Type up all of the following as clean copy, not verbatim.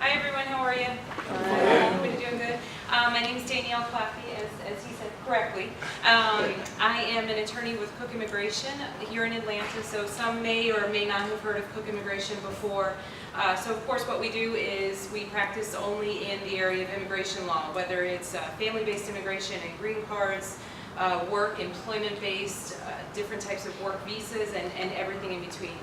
Hi everyone, how are you? Everybody doing good? My name is Danielle Claffey, as he said correctly. I am an attorney with Cook Immigration here in Atlanta, so some may or may not have heard of Cook Immigration before. So of course what we do is we practice only in the area of immigration law, whether it's family-based immigration and green cards, work, employment-based, different types of work visas, and everything in between.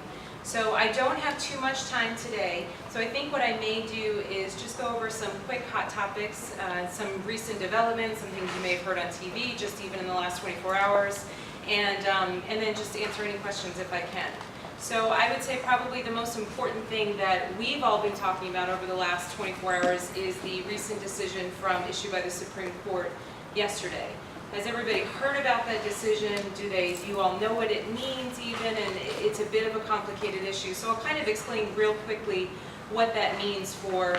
So I don't have too much time today, so I think what I may do is just go over some quick hot topics, some recent developments, some things you may have heard on TV, just even in the last 24 hours, and then just answer any questions if I can. So I would say probably the most important thing that we've all been talking about over the last 24 hours is the recent decision issued by the Supreme Court yesterday. Has everybody heard about that decision? Do you all know what it means even? And it's a bit of a complicated issue. So I'll kind of explain real quickly what that means for,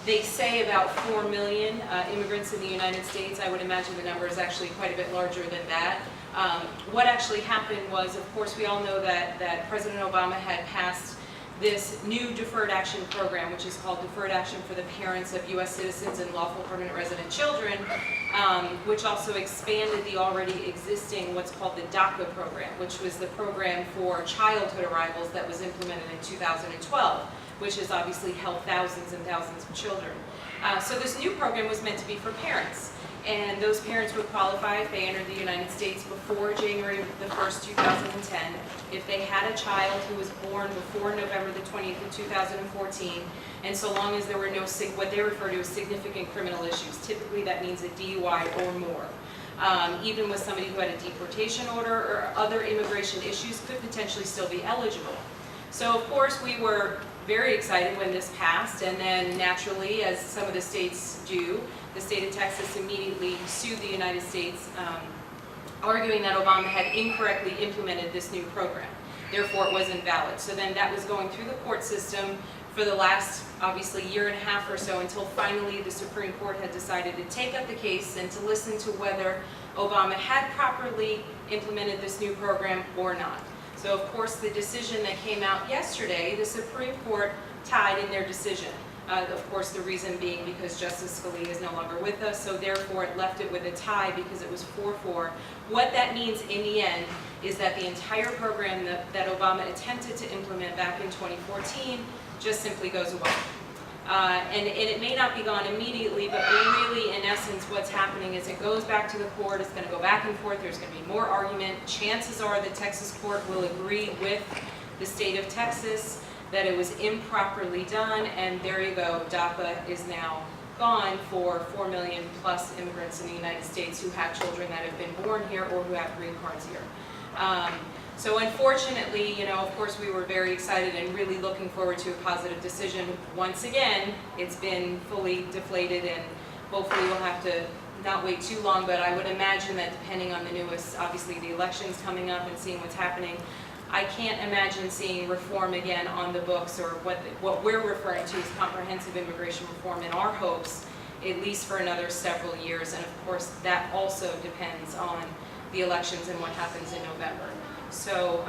they say about 4 million immigrants in the United States. I would imagine the number is actually quite a bit larger than that. What actually happened was, of course, we all know that President Obama had passed this new deferred action program, which is called Deferred Action for the Parents of U.S. Citizens and Lawful Permanent Resident Children, which also expanded the already existing what's called the DACA program, which was the program for childhood arrivals that was implemented in 2012, which has obviously helped thousands and thousands of children. So this new program was meant to be for parents. And those parents would qualify if they entered the United States before January the 1st, 2010, if they had a child who was born before November the 20th of 2014, and so long as there were no, what they refer to as significant criminal issues. Typically that means a DUI or more. Even with somebody who had a deportation order or other immigration issues could potentially still be eligible. So of course we were very excited when this passed, and then naturally, as some of the states do, the state of Texas immediately sued the United States, arguing that Obama had incorrectly implemented this new program. Therefore, it wasn't valid. So then that was going through the court system for the last, obviously, year and a half or so, until finally the Supreme Court had decided to take up the case and to listen to whether Obama had properly implemented this new program or not. So of course the decision that came out yesterday, the Supreme Court tied in their decision. Of course the reason being because Justice Scalia is no longer with us, so therefore it left it with a tie because it was 4-4. What that means in the end is that the entire program that Obama attempted to implement back in 2014 just simply goes away. And it may not be gone immediately, but really, in essence, what's happening is it goes back to the court, it's going to go back and forth, there's going to be more argument. Chances are the Texas court will agree with the state of Texas that it was improperly done, and there you go, DACA is now gone for 4 million plus immigrants in the United States who have children that have been born here or who have green cards here. So unfortunately, you know, of course we were very excited and really looking forward to a positive decision. Once again, it's been fully deflated, and hopefully we'll have to not wait too long, but I would imagine that depending on the newest, obviously the elections coming up and seeing what's happening, I can't imagine seeing reform again on the books, or what we're referring to as comprehensive immigration reform in our hopes, at least for another several years. And of course that also depends on the elections and what happens in November. So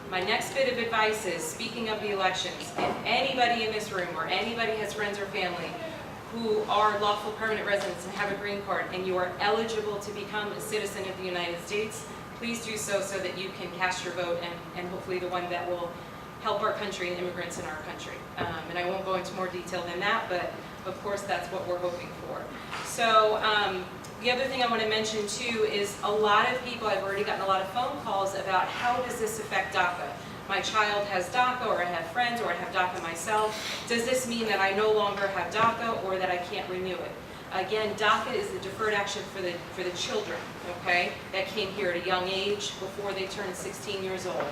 my next bit of advice is, speaking of the elections, if anybody in this room or anybody has friends or family who are lawful permanent residents and have a green card and you are eligible to become a citizen of the United States, please do so that you can cast your vote and hopefully the one that will help our country and immigrants in our country. And I won't go into more detail than that, but of course that's what we're hoping for. So the other thing I want to mention too is a lot of people, I've already gotten a lot of phone calls about how does this affect DACA. My child has DACA, or I have friends, or I have DACA myself. Does this mean that I no longer have DACA or that I can't renew it? Again, DACA is the deferred action for the children, okay, that came here at a young age before they turned 16 years old.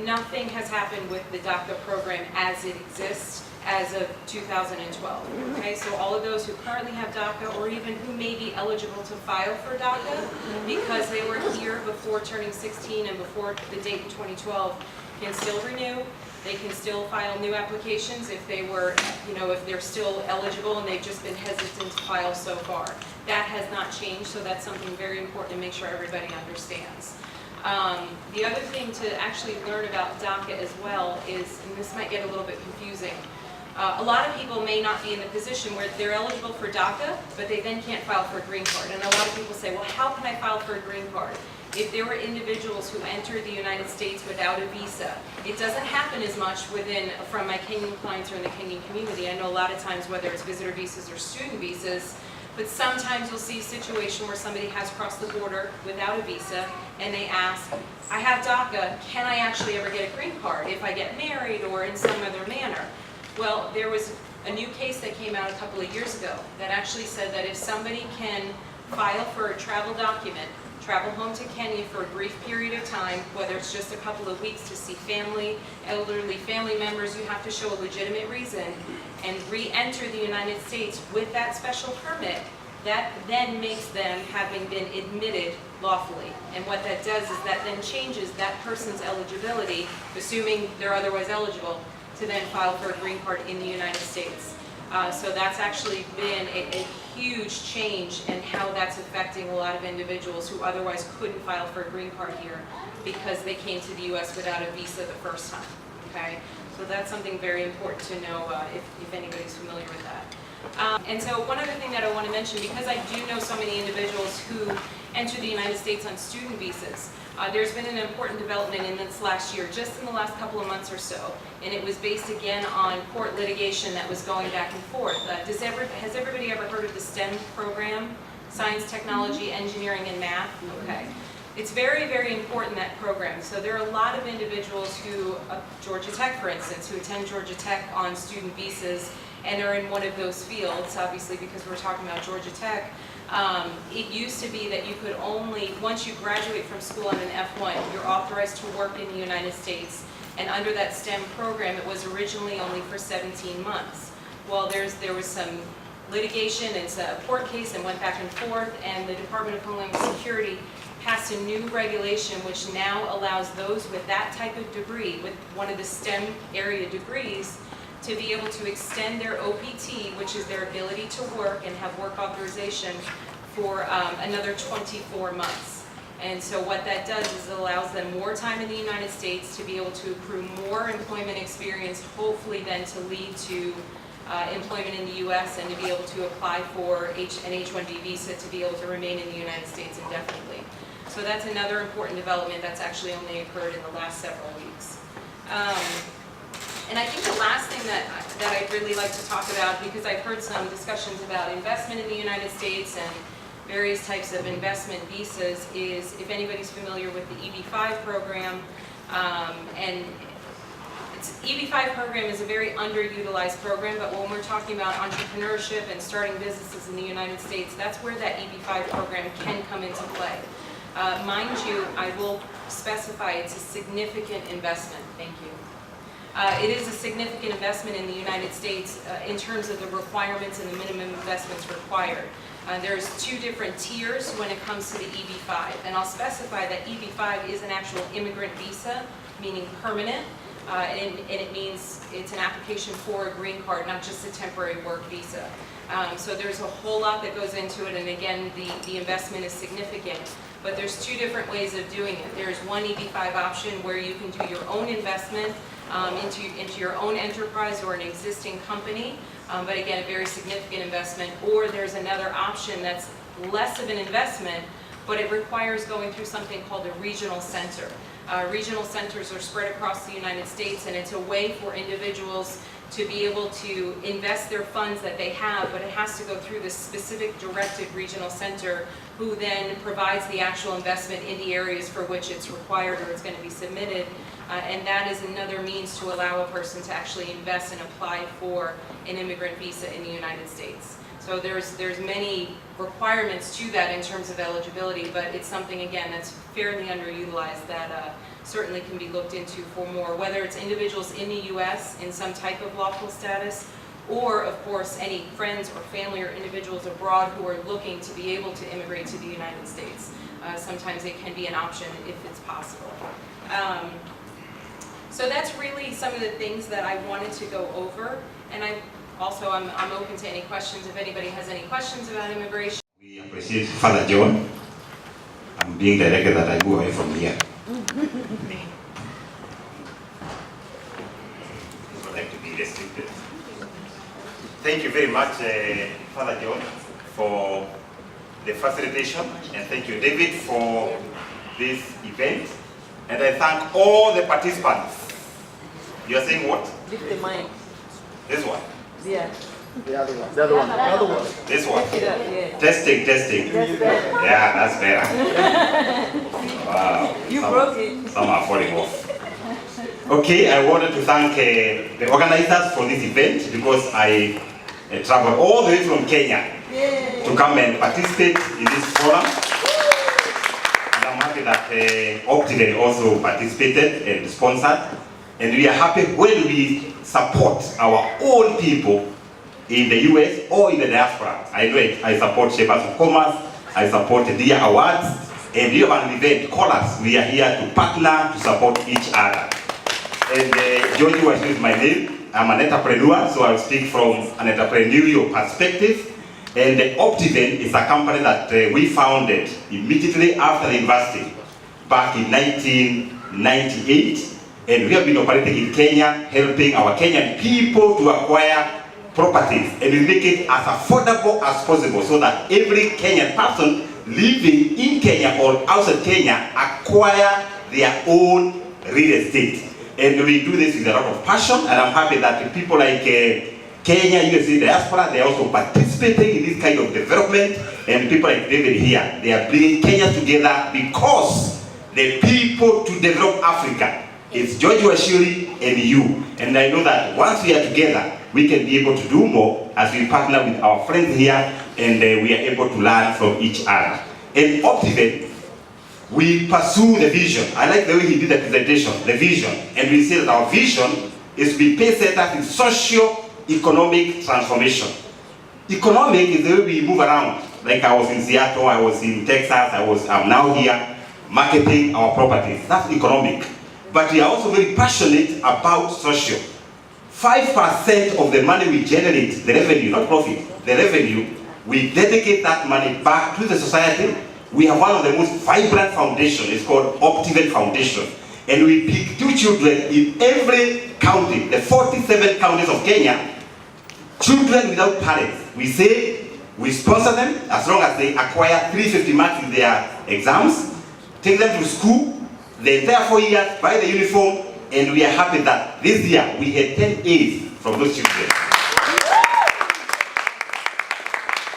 Nothing has happened with the DACA program as it exists as of 2012. Okay, so all of those who currently have DACA, or even who may be eligible to file for DACA because they were here before turning 16 and before the date in 2012, can still renew. They can still file new applications if they were, you know, if they're still eligible and they've just been hesitant to file so far. That has not changed, so that's something very important to make sure everybody understands. The other thing to actually learn about DACA as well is, and this might get a little bit confusing, A lot of people may not be in the position where they're eligible for DACA, but they then can't file for a green card. And a lot of people say, well, how can I file for a green card? If there were individuals who entered the United States without a visa, it doesn't happen as much from my Kenyan clients or in the Kenyan community. I know a lot of times, whether it's visitor visas or student visas, but sometimes you'll see a situation where somebody has crossed the border without a visa and they ask, I have DACA, can I actually ever get a green card if I get married or in some other manner? Well, there was a new case that came out a couple of years ago that actually said that if somebody can file for a travel document, travel home to Kenya for a brief period of time, whether it's just a couple of weeks to see family, elderly family members, you have to show a legitimate reason, and re-enter the United States with that special permit, that then makes them having been admitted lawfully. And what that does is that then changes that person's eligibility, assuming they're otherwise eligible, to then file for a green card in the United States. So that's actually been a huge change in how that's affecting a lot of individuals who otherwise couldn't file for a green card here because they came to the U.S. without a visa the first time. Okay, so that's something very important to know if anybody's familiar with that. And so one other thing that I want to mention, because I do know so many individuals who enter the United States on student visas, there's been an important development in this last year, just in the last couple of months or so, and it was based again on court litigation that was going back and forth. Has everybody ever heard of the STEM program? Science, Technology, Engineering, and Math? Okay. It's very, very important, that program. So there are a lot of individuals who, Georgia Tech for instance, who attend Georgia Tech on student visas and are in one of those fields, obviously because we're talking about Georgia Tech. It used to be that you could only, once you graduate from school on an F1, you're authorized to work in the United States. And under that STEM program, it was originally only for 17 months. Well, there was some litigation, it's a court case and went back and forth, and the Department of Homeland Security passed a new regulation which now allows those with that type of degree, with one of the STEM area degrees, to be able to extend their OPT, which is their ability to work and have work authorization, for another 24 months. And so what that does is it allows them more time in the United States to be able to accrue more employment experience, hopefully then to lead to employment in the U.S. and to be able to apply for an H-1B visa to be able to remain in the United States indefinitely. So that's another important development that's actually only occurred in the last several weeks. And I think the last thing that I'd really like to talk about, because I've heard some discussions about investment in the United States and various types of investment visas, is if anybody's familiar with the EB-5 program. And EB-5 program is a very underutilized program, but when we're talking about entrepreneurship and starting businesses in the United States, that's where that EB-5 program can come into play. Mind you, I will specify it's a significant investment. Thank you. It is a significant investment in the United States in terms of the requirements and the minimum investments required. There's two different tiers when it comes to the EB-5, and I'll specify that EB-5 is an actual immigrant visa, meaning permanent, and it means it's an application for a green card, not just a temporary work visa. So there's a whole lot that goes into it, and again, the investment is significant. But there's two different ways of doing it. There's one EB-5 option where you can do your own investment into your own enterprise or an existing company, but again, a very significant investment. Or there's another option that's less of an investment, but it requires going through something called a regional center. Regional centers are spread across the United States, and it's a way for individuals to be able to invest their funds that they have, but it has to go through this specific directed regional center who then provides the actual investment in the areas for which it's required or it's going to be submitted. And that is another means to allow a person to actually invest and apply for an immigrant visa in the United States. So there's many requirements to that in terms of eligibility, but it's something, again, that's fairly underutilized that certainly can be looked into for more, whether it's individuals in the U.S. in some type of lawful status, or, of course, any friends or family or individuals abroad who are looking to be able to immigrate to the United States. Sometimes it can be an option if it's possible. So that's really some of the things that I wanted to go over, and I'm open to any questions if anybody has any questions about immigration. We appreciate Father John. I'm being directed that I go away from here. I would like to be restricted. Thank you very much, Father John, for the facilitation, and thank you, David, for this event. And I thank all the participants. You are saying what? Lift the mic. This one. Yeah. The other one. The other one. The other one. This one. Lift it up, yeah. Testing, testing. That's better. Yeah, that's better. Wow. You broke it. Some are falling off. Okay, I wanted to thank the organizers for this event because I traveled all the way from Kenya to come and participate in this forum. And I'm happy that Optiven also participated and sponsored. And we are happy when we support our own people in the US or in the diaspora. I know it. I support Shepherds of Commerce, I support the Dia Awards, and we have an event, call us. We are here to partner, to support each other. And George was using my name. I'm an entrepreneur, so I'll speak from an entrepreneurial perspective. And Optiven is a company that we founded immediately after the university back in 1998. And we have been operating in Kenya, helping our Kenyan people to acquire properties. And we make it as affordable as possible so that every Kenyan person living in Kenya or outside Kenya acquire their own real estate. And we do this with a lot of passion, and I'm happy that people like Kenya, USA, Diaspora, they're also participating in this kind of development, and people like David here, they are bringing Kenya together because the people to develop Africa, it's George Washiri and you. And I know that once we are together, we can be able to do more as we partner with our friends here, and we are able to learn from each other. And Optiven, we pursue the vision. I like the way he did the presentation, the vision. And we say that our vision is to be pace-setters in socio-economic transformation. Economic is the way we move around. Like I was in Seattle, I was in Texas, I'm now here marketing our properties. That's economic. But we are also very passionate about social. 5% of the money we generate, the revenue, not profit, the revenue, we dedicate that money back to the society. We have one of the most vibrant foundations. It's called Optiven Foundation. And we pick 2 children in every county, the 47 counties of Kenya, children without parents. We say we sponsor them as long as they acquire 350 marks in their exams, take them to school, the entire 4 years, buy the uniform, and we are happy that this year we had 10 A's from those children.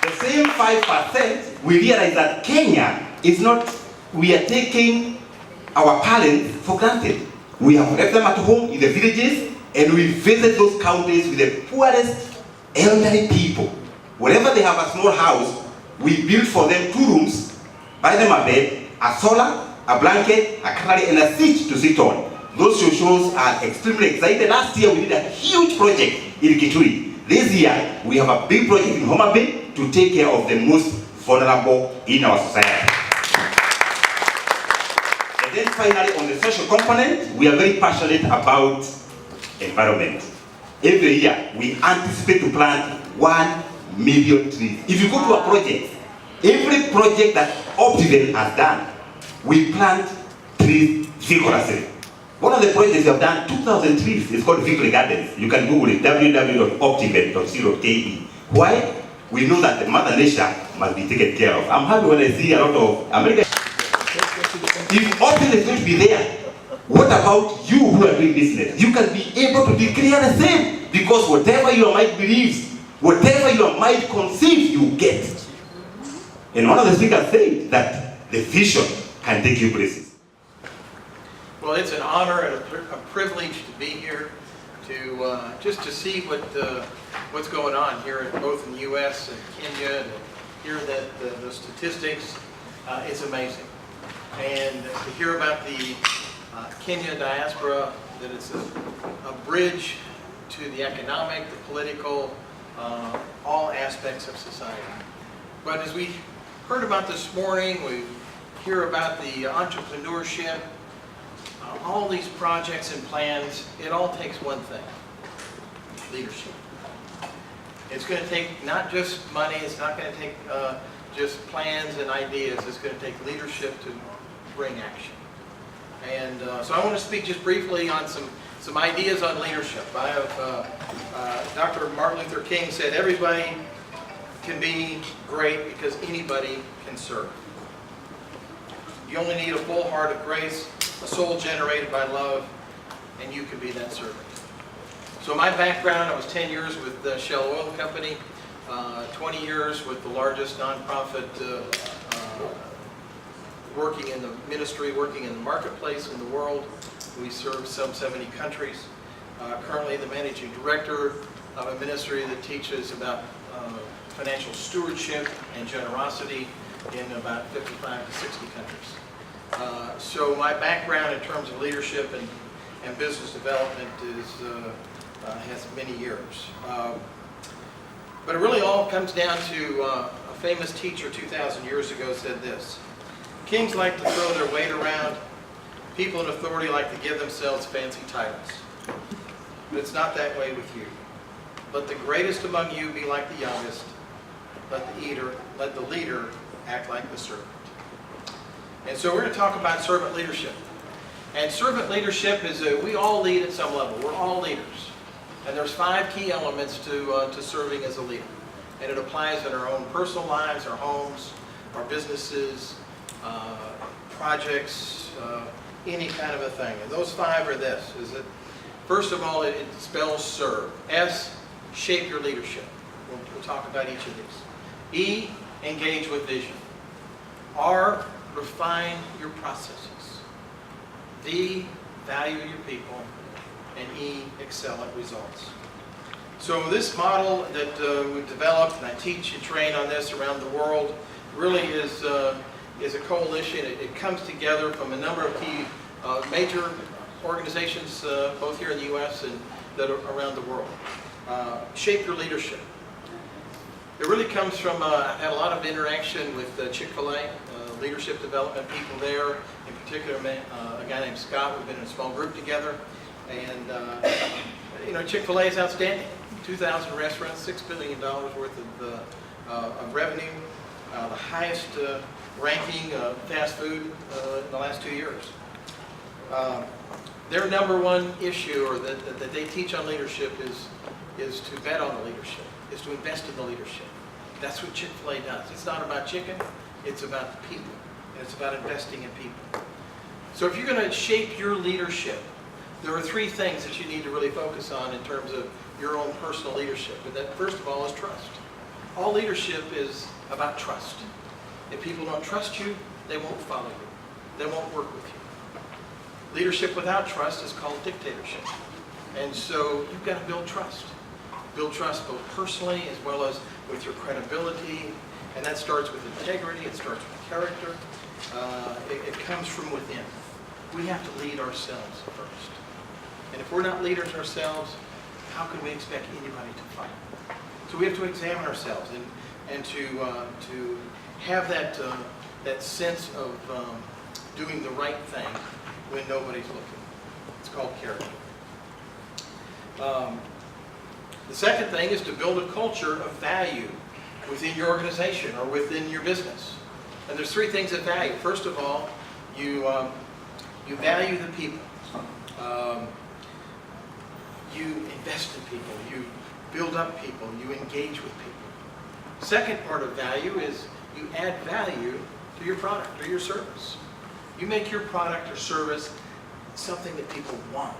The same 5%, we realize that Kenya is not, we are taking our parents for granted. We have left them at home in the villages, and we visit those counties with the poorest elderly people. Wherever they have a small house, we build for them 2 rooms, buy them a bed, a solar, a blanket, a cutlery, and a seat to sit on. Those shows are extremely excited. Last year we did a huge project in Kitui. This year we have a big project in Homa Bay to take care of the most vulnerable in our society. And then finally, on the social component, we are very passionate about environment. Every year we anticipate to plant 1 million trees. If you go to a project, every project that Optiven has done, we plant trees vigorously. One of the projects we have done, 2,000 trees, is called Victory Gardens. You can Google it, www.optiven.co.ke. Why? We know that the Mother Nature must be taken care of. I'm happy when I see a lot of American. If Optiven is going to be there, what about you who are doing business? You can be able to declare the same, because whatever your mind believes, whatever your mind conceives, you get. And one of the speakers said that the vision can take you places. Well, it's an honor and a privilege to be here to just to see what's going on here, both in the U.S. and Kenya, and hear that the statistics. It's amazing, and to hear about the Kenya diaspora, that it's a bridge to the economic, the political, all aspects of society. But as we heard about this morning, we hear about the entrepreneurship, all these projects and plans. It all takes one thing: leadership. It's going to take not just money, it's not going to take just plans and ideas, it's going to take leadership to bring action. And so I want to speak just briefly on some some ideas on leadership. I have, Dr. Martin Luther King said, everybody can be great because anybody can serve. You only need a full heart of grace, a soul generated by love, and you can be that servant. So my background, I was 10 years with the Shell Oil Company, 20 years with the largest nonprofit working in the ministry, working in the marketplace in the world. We serve some 70 countries. Currently the managing director of a ministry that teaches about financial stewardship and generosity in about 55 to 60 countries. So my background in terms of leadership and business development has many years. But it really all comes down to a famous teacher 2,000 years ago said this: kings like to throw their weight around, people in authority like to give themselves fancy titles. But it's not that way with you. Let the greatest among you be like the youngest. Let the leader act like the servant. And so we're going to talk about servant leadership. And servant leadership is we all lead at some level. We're all leaders. And there's 5 key elements to serving as a leader. And it applies in our own personal lives, our homes, our businesses, projects, any kind of a thing. And those 5 are this, is that first of all, it spells serve. S, shape your leadership. We'll talk about each of these. E, engage with vision. R, refine your processes. V, value your people. And E, excel at results. So this model that we've developed, and I teach and train on this around the world, really is a coalition. It comes together from a number of key major organizations, both here in the U.S. and that are around the world. Shape your leadership. It really comes from, I've had a lot of interaction with Chick-fil-A, leadership development people there, in particular a guy named Scott. We've been in a small group together. And, Chick-fil-A is outstanding. 2,000 restaurants, $6 billion worth of revenue, the highest ranking fast food in the last 2 years. Their number one issue, or that they teach on leadership, is to bet on the leadership, is to invest in the leadership. That's what Chick-fil-A does. It's not about chicken, it's about the people, and it's about investing in people. So if you're going to shape your leadership, there are 3 things that you need to really focus on in terms of your own personal leadership. And that, first of all, is trust. All leadership is about trust. If people don't trust you, they won't follow you. They won't work with you. Leadership without trust is called dictatorship. And so you've got to build trust. Build trust both personally as well as with your credibility. And that starts with integrity. It starts with character. It comes from within. We have to lead ourselves first. And if we're not leaders ourselves, how can we expect anybody to follow? So we have to examine ourselves and to have that sense of doing the right thing when nobody's looking. It's called character. The second thing is to build a culture of value within your organization or within your business. And there's 3 things of value. First of all, you value the people. You invest in people. You build up people. You engage with people. Second part of value is you add value to your product or your service. You make your product or service something that people want,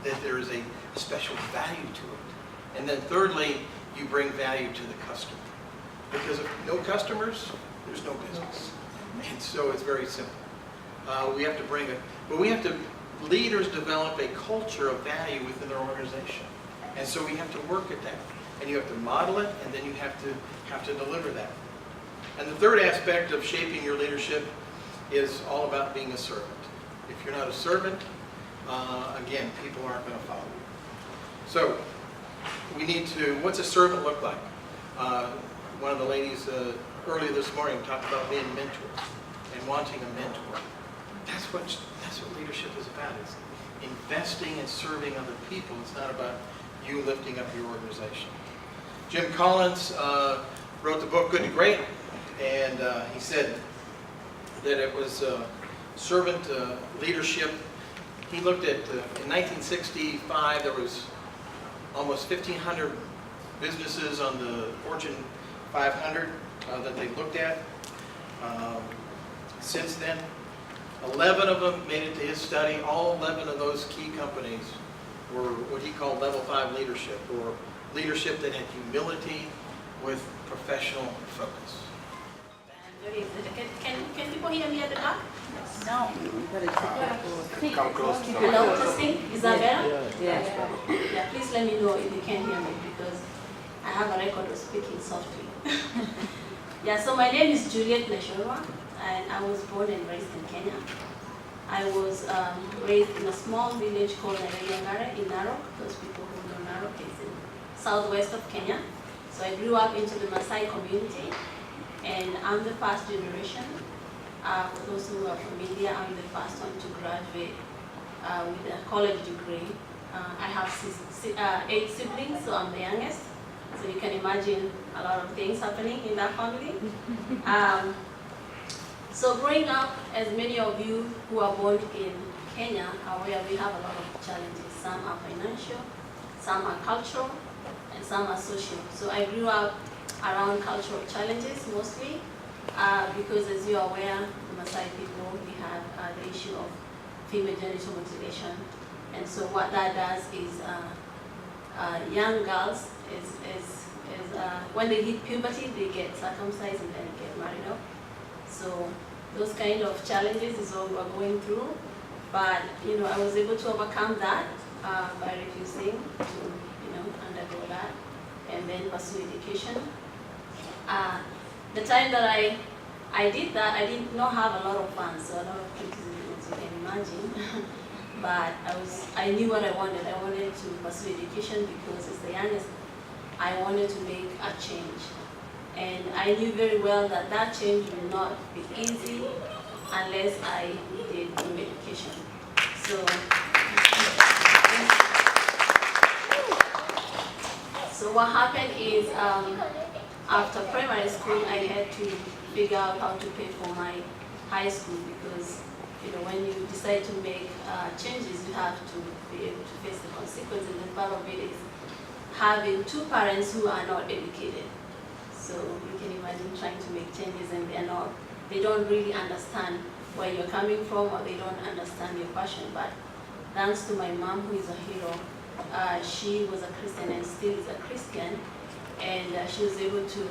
that there is a special value to it. And then thirdly, you bring value to the customer. Because if no customers, there's no business. And so it's very simple. Leaders develop a culture of value within their organization. And so we have to work at that. And you have to model it, and then you have to deliver that. And the third aspect of shaping your leadership is all about being a servant. If you're not a servant, again, people aren't going to follow you. So we need to, what's a servant look like? One of the ladies earlier this morning talked about being mentors and wanting a mentor. That's what leadership is about. It's investing and serving other people. It's not about you lifting up your organization. Jim Collins wrote the book Good to Great, and he said that it was servant leadership he looked at, in 1965, there was almost 1,500 businesses on the Fortune 500 that they looked at. Since then, 11 of them made it to his study. All 11 of those key companies were what he called level 5 leadership, or leadership that had humility with professional focus. Can people hear me at the back? No. Come close to the Hello, testing. Is that better? Yes. Yeah, please let me know if you can hear me because I have a record of speaking softly. Yeah, so my name is Juliet Nashorwa, and I was born and raised in Kenya. I was raised in a small village called Narayangara in Narok. Those people who know Narok is in southwest of Kenya. So I grew up into the Maasai community, and I'm the first generation. For those who are familiar, I'm the first one to graduate with a college degree. I have 8 siblings, so I'm the youngest. So you can imagine a lot of things happening in that family. So growing up, as many of you who are born in Kenya are aware, we have a lot of challenges. Some are financial, some are cultural, and some are social. So I grew up around cultural challenges mostly, because as you are aware, the Maasai people, we have the issue of female genital mutilation. And so what that does is young girls, when they hit puberty, they get circumcised and then get married off. So those kind of challenges is what we're going through. But I was able to overcome that by refusing to undergo that and then pursue education. The time that I did that, I did not have a lot of fun, so a lot of criticism, as you can imagine. But I knew what I wanted. I wanted to pursue education because as the youngest, I wanted to make a change. And I knew very well that that change would not be easy unless I did new education. So what happened is, after primary school, I had to figure out how to pay for my high school because when you decide to make changes, you have to be able to face the consequences. And part of it is having 2 parents who are not educated. So you can imagine trying to make changes and they don't really understand where you're coming from, or they don't understand your passion. But thanks to my mom, who is a hero, she was a Christian and still is a Christian, and she was able to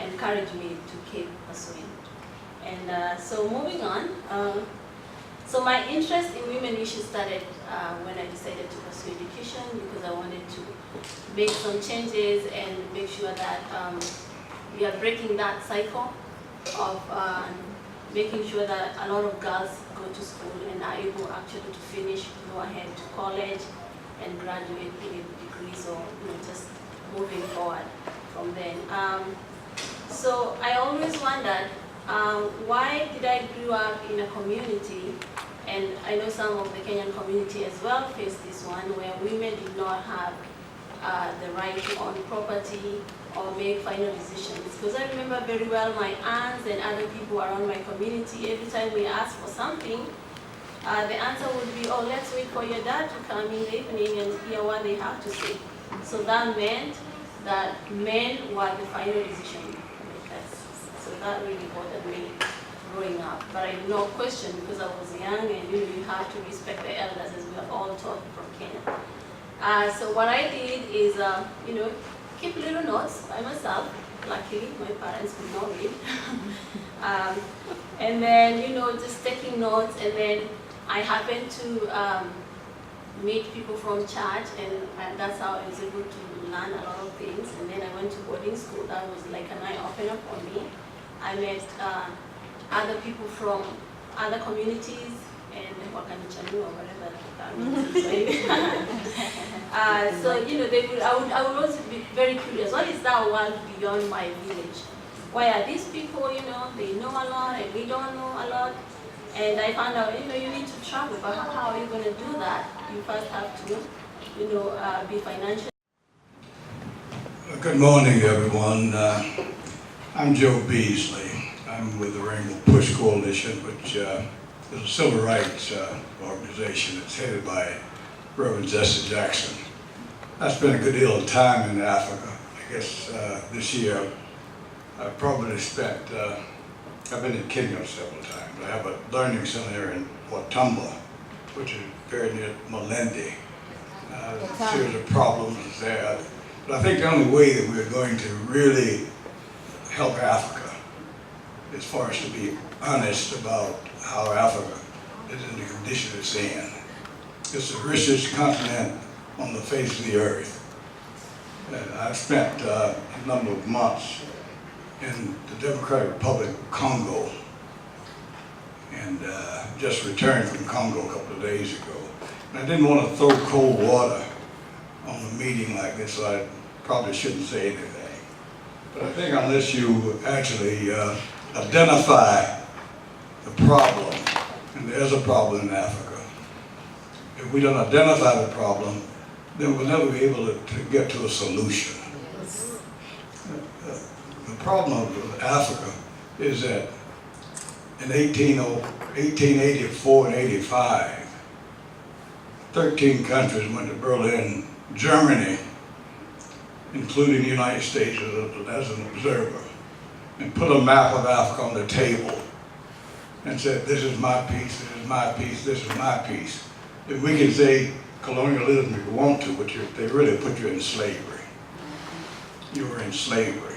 encourage me to keep pursuing. And so moving on, so my interest in women issues started when I decided to pursue education because I wanted to make some changes and make sure that we are breaking that cycle of making sure that a lot of girls go to school and are able actually to finish, go ahead to college and graduate with degrees, or just moving forward from then. So I always wondered, why did I grow up in a community, and I know some of the Kenyan community as well face this one, where women did not have the right to own property or make final decisions. Because I remember very well my aunts and other people around my community, every time we asked for something, the answer would be, oh, let's wait for your dad to come in the evening and hear what they have to say. So that meant that men were the final decision makers. So that really bothered me growing up. But I did not question because I was young, and you have to respect the elders, as we are all taught from Kenya. So what I did is, keep little notes by myself. Luckily, my parents could not read. And then, just taking notes, and then I happened to meet people from church, and that's how I was able to learn a lot of things. And then I went to boarding school. That was like an eye-opener for me. I met other people from other communities, and Wakanichanu or whatever that means. So I would also be very curious. What is that world beyond my village? Why are these people? They know a lot, and we don't know a lot. And I found out, you need to travel. But how are you going to do that? You first have to, be financially. Good morning, everyone. I'm Joe Beasley. I'm with the Rainbow Push Coalition, which is a civil rights organization that's headed by Reverend Jesse Jackson. I spent a good deal of time in Africa. I guess this year I've probably spent, I've been in Kenya several times. I have a learning center in Watumba, which is very near Malindi. A series of problems there. But I think the only way that we're going to really help Africa is for us to be honest about how Africa is in the condition it's in. It's the richest continent on the face of the earth. And I've spent a number of months in the Democratic Republic of Congo, and just returned from Congo a couple of days ago. And I didn't want to throw cold water on a meeting like this, so I probably shouldn't say anything. But I think unless you actually identify the problem, and there's a problem in Africa, if we don't identify the problem, then we'll never be able to get to a solution. The problem of Africa is that in 1884 and 85, 13 countries went to Berlin, Germany, including the United States as an observer, and put a map of Africa on the table and said, this is my piece, this is my piece, this is my piece. If we can say colonialism if you want to, but they really put you in slavery. You were in slavery.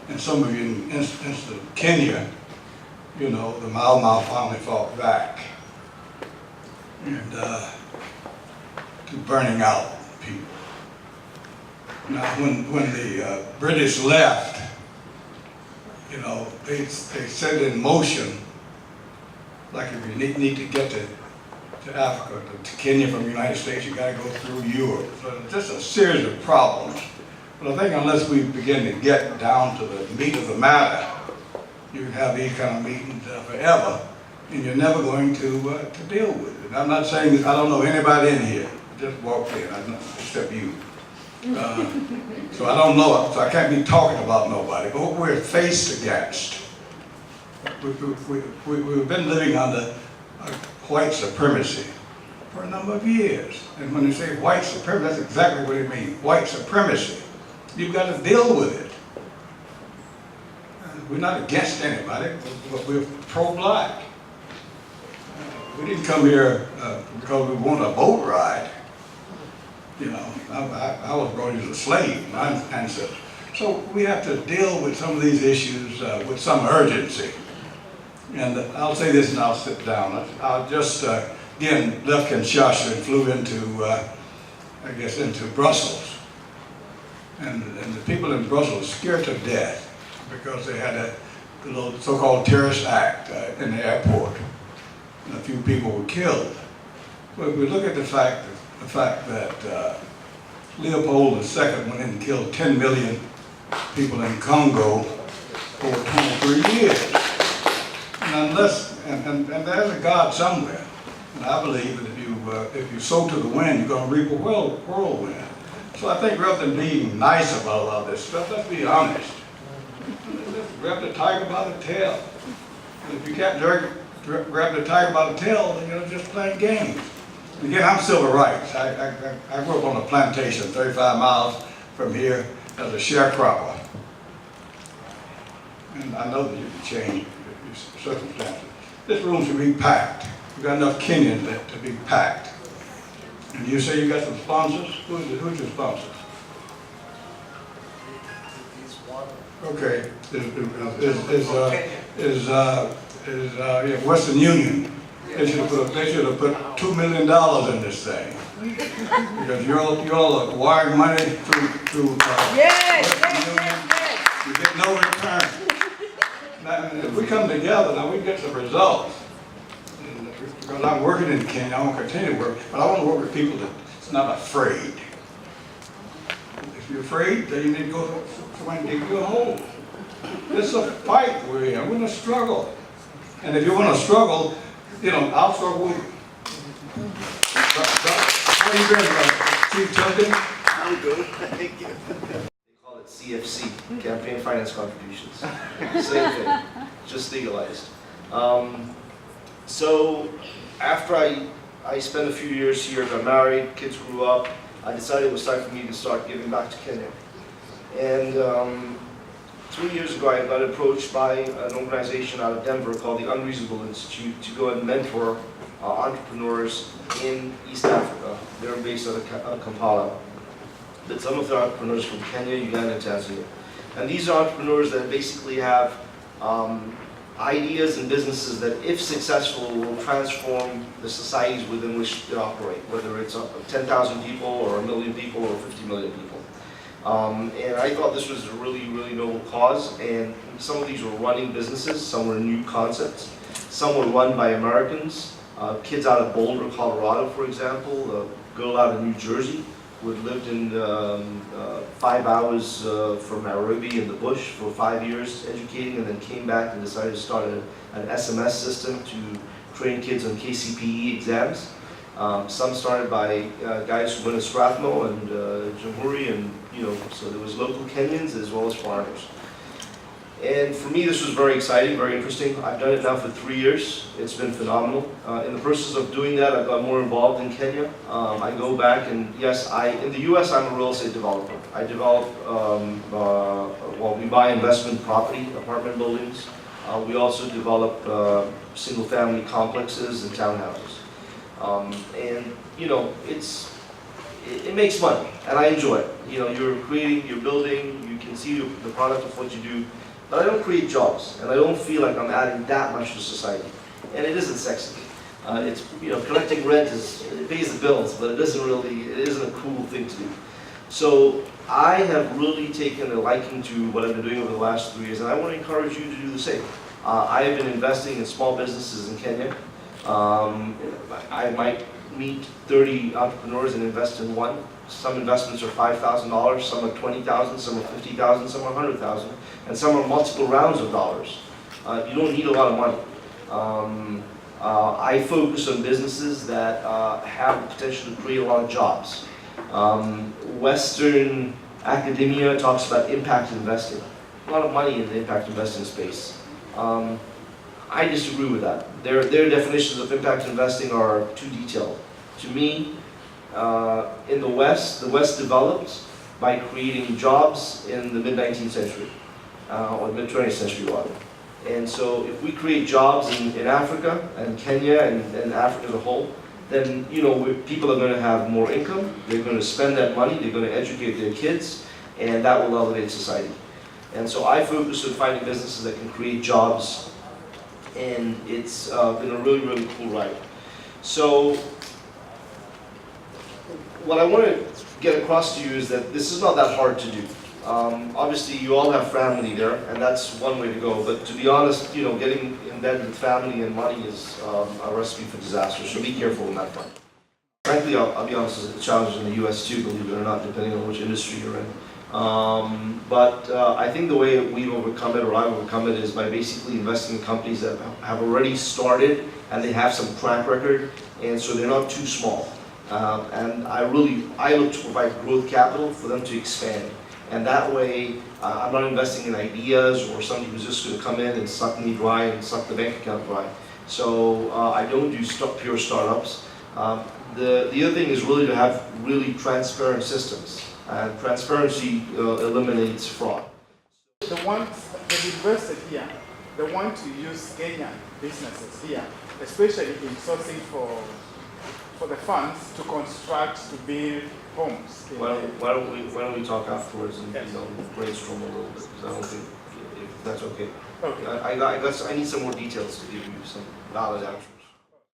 And some of you, in instance of Kenya, you know, the Mau Mau finally fought back and to burning out people. Now, when the British left, you know, they set in motion, like if you need to get to Africa, to Kenya from the United States, you got to go through Europe. So it's just a series of problems. But I think unless we begin to get down to the meat of the matter, you can have these kind of meetings forever, and you're never going to deal with it. I'm not saying, I don't know anybody in here, just walked in, except you. So I don't know, so I can't be talking about nobody, but what we're faced against, we've been living under white supremacy for a number of years. And when they say white supremacy, that's exactly what it means, white supremacy. You've got to deal with it. We're not against anybody, but we're pro-black. We didn't come here because we want a boat ride. You know, I was brought as a slave, my ancestors. So we have to deal with some of these issues with some urgency. And I'll say this and I'll sit down. I just, again, left Kinshasa and flew into, I guess, into Brussels. And the people in Brussels were scared to death because they had a little so-called terrorist act in the airport. And a few people were killed. But if we look at the fact that Leopold II went in and killed 10 million people in Congo over 23 years. And there's a God somewhere. And I believe that if you sow to the wind, you're going to reap a whirlwind. So I think rather than being nice about all this stuff, let's be honest. Let's grab the tiger by the tail. And if you can't grab the tiger by the tail, then you're just playing games. And again, I'm civil rights. I grew up on a plantation 35 miles from here as a sharecropper. And I know that you can change your circumstances. This room should be packed. We've got enough Kenyans to be packed. And you say you got some sponsors? Who's your sponsors? Okay. Is Western Union. They should have put $2 million in this thing. Because you all are wiring money through Western Union. You get no return. Now, if we come together, now we get some results. Because I'm working in Kenya, I want to continue to work, but I want to work with people that's not afraid. If you're afraid, then you need to go to somebody and dig you a hole. This is a fight we're in. We're in a struggle. And if you want to struggle, you know, I'll struggle with you. How are you doing, Chief Tubman? I'm good, thank you. They call it CFC, Campaign Finance Contributions. Same thing, just legalized. So after I spent a few years here, got married, kids grew up, I decided it was time for me to start giving back to Kenya. And 3 years ago, I got approached by an organization out of Denver called the Unreasonable Institute to go and mentor entrepreneurs in East Africa. They're based out of Kampala. But some of the entrepreneurs from Kenya, Uganda, and Tanzania. And these are entrepreneurs that basically have ideas and businesses that, if successful, will transform the societies within which they operate, whether it's 10,000 people or 1 million people or 50 million people. And I thought this was a really, really noble cause, and some of these were running businesses, some were new concepts, some were run by Americans, kids out of Boulder, Colorado, for example, a girl out of New Jersey who had lived in 5 hours from Nairobi in the bush for 5 years educating, and then came back and decided to start an SMS system to train kids on KCPE exams. Some started by guys who went to Strathmore and Jamhuri, and so there was local Kenyans as well as foreigners. And for me, this was very exciting, very interesting. I've done it now for 3 years. It's been phenomenal. In the process of doing that, I've got more involved in Kenya. I go back and yes, in the US, I'm a real estate developer. I develop, we buy investment property, apartment buildings. We also develop single-family complexes and townhouses. It makes money, and I enjoy it. You're creating, you're building, you can see the product of what you do, but I don't create jobs, and I don't feel like I'm adding that much to society. And it isn't sexy. It's, collecting rent it pays the bills, but it isn't a cool thing to do. So I have really taken a liking to what I've been doing over the last 3 years, and I want to encourage you to do the same. I have been investing in small businesses in Kenya. I might meet 30 entrepreneurs and invest in one. Some investments are $5,000, some are $20,000, some are $50,000, some are $100,000, and some are multiple rounds of dollars. You don't need a lot of money. I focus on businesses that have the potential to create a lot of jobs. Western academia talks about impact investing. A lot of money in the impact investing space. I disagree with that. Their definitions of impact investing are too detailed. To me, in the West developed by creating jobs in the mid-19th century, or mid-20th century rather. And so if we create jobs in Africa and Kenya and Africa as a whole, then people are going to have more income, they're going to spend that money, they're going to educate their kids, and that will elevate society. And so I focus on finding businesses that can create jobs, and it's been a really, really cool ride. So what I want to get across to you is that this is not that hard to do. Obviously, you all have family there, and that's one way to go. But to be honest, getting in bed with family and money is a recipe for disaster. So be careful on that front. Frankly, I'll be honest, there's a challenge in the U.S. too, believe it or not, depending on which industry you're in. But I think the way we've overcome it, or I've overcome it, is by basically investing in companies that have already started and they have some track record, and so they're not too small. And I look to provide growth capital for them to expand. And that way, I'm not investing in ideas or somebody who's just going to come in and suck me dry and suck the bank account dry. So I don't do pure startups. The other thing is really to have really transparent systems. And transparency eliminates fraud. The invested here, they want to use Kenyan businesses here, especially in sourcing for the funds to construct, to build homes. Why don't we talk afterwards and brainstorm a little bit, because I don't think, if that's okay. Okay. I need some more details to give you some valid answers.